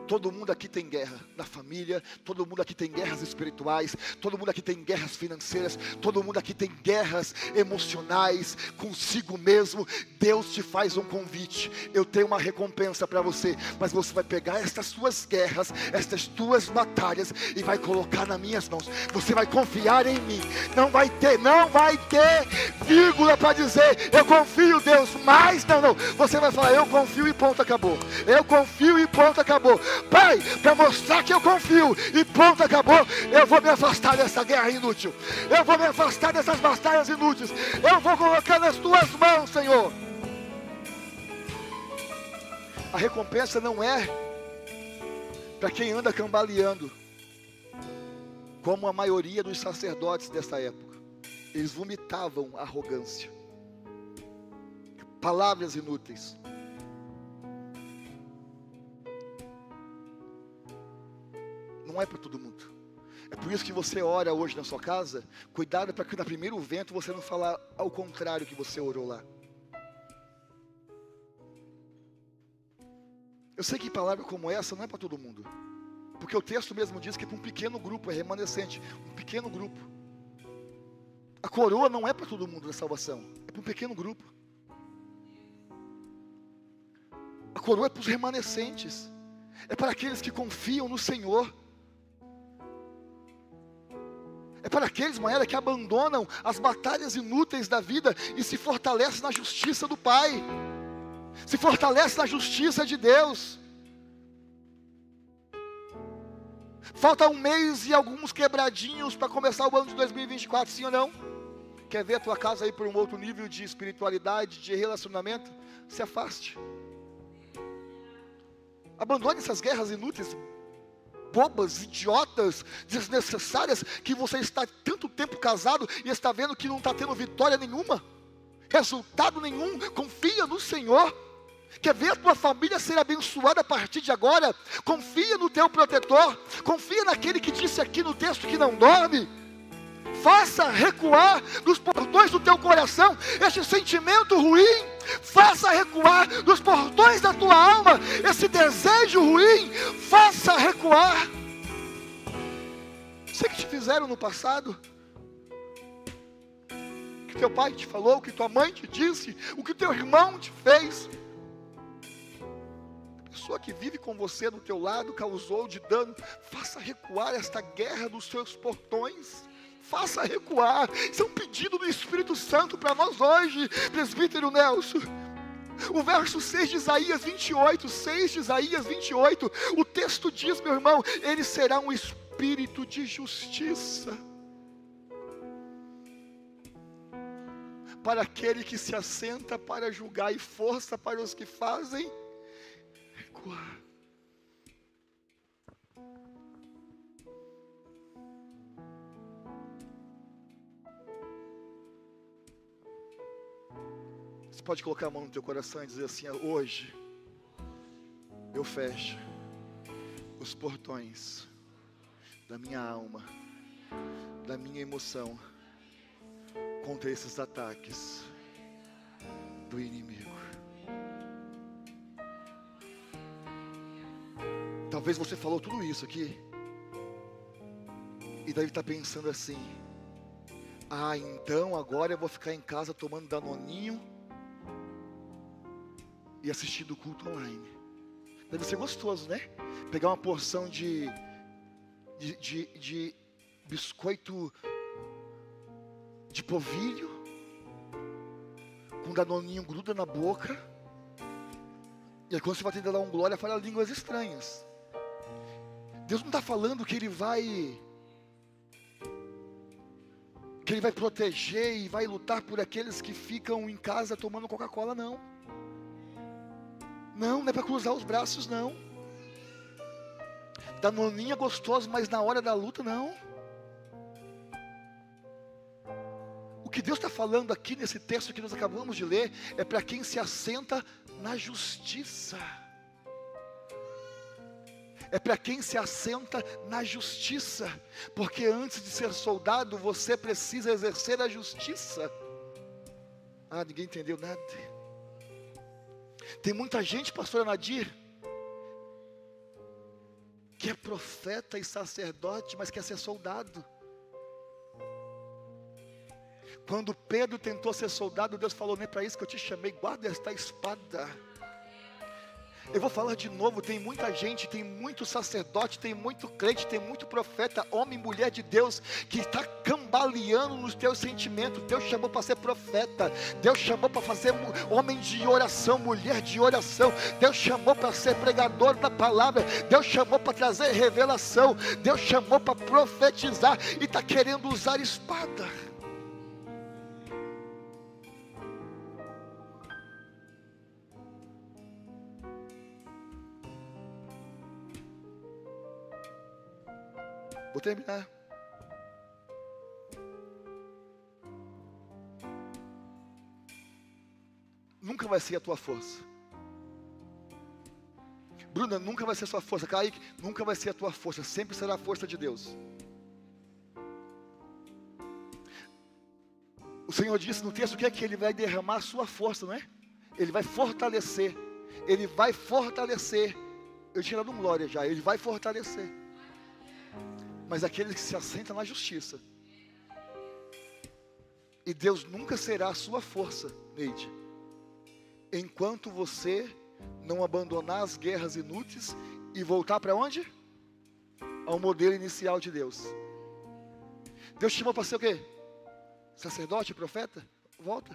Todo mundo aqui tem guerra na família, todo mundo aqui tem guerras espirituais, todo mundo aqui tem guerras financeiras, todo mundo aqui tem guerras emocionais consigo mesmo. Deus te faz um convite: eu tenho uma recompensa para você, mas você vai pegar estas suas guerras, estas tuas batalhas e vai colocar nas minhas mãos. Você vai confiar em mim. Não vai ter vírgula para dizer eu confio em Deus, mas não. Você vai falar eu confio e ponto, acabou. Eu confio e ponto, acabou. Pai, para mostrar que eu confio e ponto, acabou, eu vou me afastar dessa guerra inútil. Eu vou me afastar dessas batalhas inúteis. Eu vou colocar nas tuas mãos, Senhor. A recompensa não é para quem anda cambaleando, como a maioria dos sacerdotes dessa época. Eles vomitavam arrogância, palavras inúteis. Não é para todo mundo. É por isso que você ora hoje na sua casa. Cuidado para que no primeiro vento você não falar ao contrário que você orou lá. Eu sei que palavra como essa não é para todo mundo, porque o texto mesmo diz que é para um pequeno grupo, é remanescente, um pequeno grupo. A coroa não é para todo mundo da salvação, é para um pequeno grupo. A coroa é para os remanescentes, é para aqueles que confiam no Senhor. É para aqueles, Maera, que abandonam as batalhas inúteis da vida e se fortalecem na justiça do Pai, se fortalecem na justiça de Deus. Falta um mês e alguns quebradinhos para começar o ano de 2024, sim ou não? Quer ver a tua casa aí por um outro nível de espiritualidade, de relacionamento? Se afaste. Abandone essas guerras inúteis, bobas, idiotas, desnecessárias, que você está tanto tempo casado e está vendo que não está tendo vitória nenhuma, resultado nenhum. Confia no Senhor. Quer ver a tua família ser abençoada a partir de agora? Confia no teu protetor, confia naquele que disse aqui no texto que não dorme. Faça recuar dos portões do teu coração este sentimento ruim. Faça recuar dos portões da tua alma esse desejo ruim. Faça recuar. Sei que te fizeram no passado, que teu pai te falou, o que tua mãe te disse, o que teu irmão te fez. A pessoa que vive com você do teu lado causou de dano. Faça recuar esta guerra dos seus portões. Faça recuar. Isso é um pedido do Espírito Santo para nós hoje, presbítero Nelson. O verso 6 de Isaías 28, o texto diz, meu irmão, ele será um espírito de justiça para aquele que se assenta para julgar e força para os que fazem recuar. Você pode colocar a mão no teu coração e dizer assim: hoje eu fecho os portões da minha alma, da minha emoção, contra esses ataques do inimigo. Talvez você falou tudo isso aqui e deve estar pensando assim: ah, então agora eu vou ficar em casa tomando Danoninho e assistindo o culto online. Deve ser gostoso, né? Pegar uma porção de biscoito de polvilho com Danoninho gruda na boca, e aí quando você vai tentar dar um glória, fala línguas estranhas. Deus não está falando que Ele vai que Ele vai proteger e vai lutar por aqueles que ficam em casa tomando Coca-Cola, não. Não é para cruzar os braços, não. Danoninha gostoso, mas na hora da luta, não. O que Deus está falando aqui nesse texto que nós acabamos de ler, é para quem se assenta na justiça. É para quem se assenta na justiça, porque antes de ser soldado, você precisa exercer a justiça. Ah, ninguém entendeu nada. Tem muita gente, pastora Nadir, que é profeta e sacerdote, mas quer ser soldado. Quando Pedro tentou ser soldado, Deus falou: nem para isso que eu te chamei, guarda esta espada. Eu vou falar de novo, tem muita gente, tem muito sacerdote, tem muito crente, tem muito profeta, homem e mulher de Deus, que está cambaleando nos teus sentimentos. Deus chamou para ser profeta, Deus chamou para fazer homem de oração, mulher de oração, Deus chamou para ser pregador da palavra, Deus chamou para trazer revelação, Deus chamou para profetizar, e está querendo usar espada. Vou terminar. Nunca vai ser a tua força. Bruna, nunca vai ser a sua força. Kaique, nunca vai ser a tua força. Sempre será a força de Deus. O Senhor disse no texto que é que Ele vai derramar a sua força, não é? Ele vai fortalecer. Ele vai fortalecer. Eu tinha dado um glória já. Ele vai fortalecer. Mas aqueles que se assentam na justiça. E Deus nunca será a sua força, Neide, enquanto você não abandonar as guerras inúteis e voltar para onde? Ao modelo inicial de Deus. Deus te chamou para ser o quê? Sacerdote, profeta? Volta.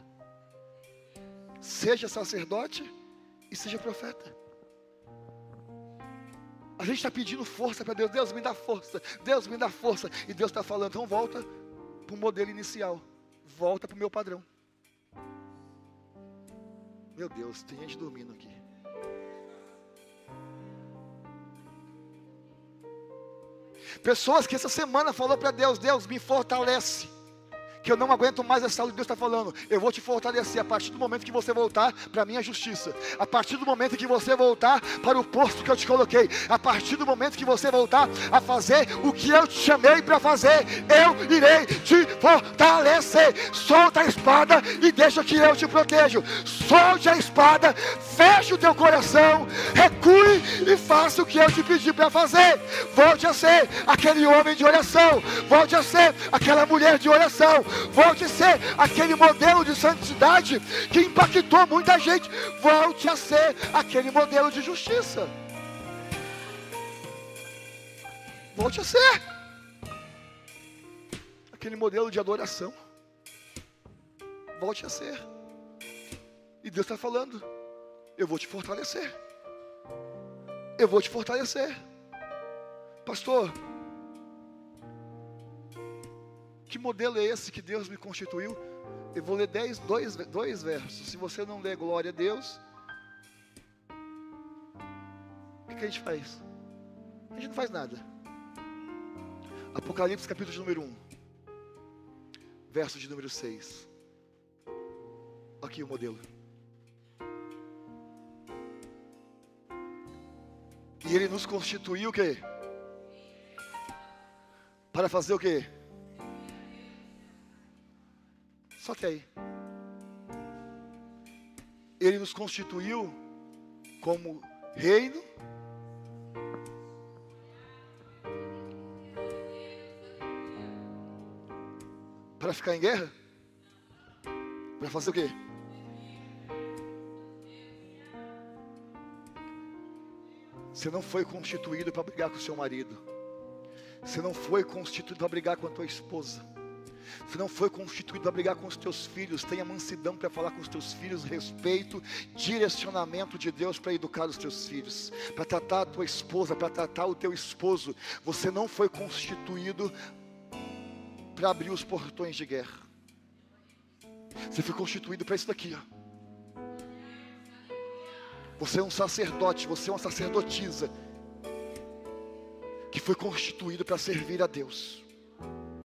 Seja sacerdote e seja profeta. A gente está pedindo força para Deus. Deus me dá força, Deus me dá força. E Deus está falando: então volta para o modelo inicial. Volta para o meu padrão. Meu Deus, tem gente dormindo aqui. Pessoas que essa semana falou para Deus: Deus, me fortalece, que eu não aguento mais essa luta. Deus está falando: eu vou te fortalecer a partir do momento que você voltar para a minha justiça, a partir do momento que você voltar para o posto que eu te coloquei, a partir do momento que você voltar a fazer o que eu te chamei para fazer, eu irei te fortalecer. Solta a espada e deixa que eu te protejo. Solte a espada, feche o teu coração, recue e faça o que eu te pedi para fazer. Volte a ser aquele homem de oração, volte a ser aquela mulher de oração, volte a ser aquele modelo de santidade que impactou muita gente. Volte a ser aquele modelo de justiça. Volte a ser aquele modelo de adoração. Volte a ser. E Deus está falando: eu vou te fortalecer. Eu vou te fortalecer. Pastor, que modelo é esse que Deus me constituiu? Eu vou ler dois versos. Se você não ler glória a Deus, o que a gente faz? A gente não faz nada. Apocalipse capítulo de número 1, verso de número 6. Aqui o modelo. E Ele nos constituiu o quê? Para fazer o quê? Só que aí, Ele nos constituiu como reino, para ficar em guerra? Para fazer o quê? Você não foi constituído para brigar com o seu marido. Você não foi constituído para brigar com a tua esposa. Você não foi constituído para brigar com os teus filhos. Tenha mansidão para falar com os teus filhos, respeito, direcionamento de Deus para educar os teus filhos, para tratar a tua esposa, para tratar o teu esposo. Você não foi constituído para abrir os portões de guerra. Você foi constituído para isso daqui, ó. Você é um sacerdote, você é uma sacerdotisa que foi constituído para servir a Deus.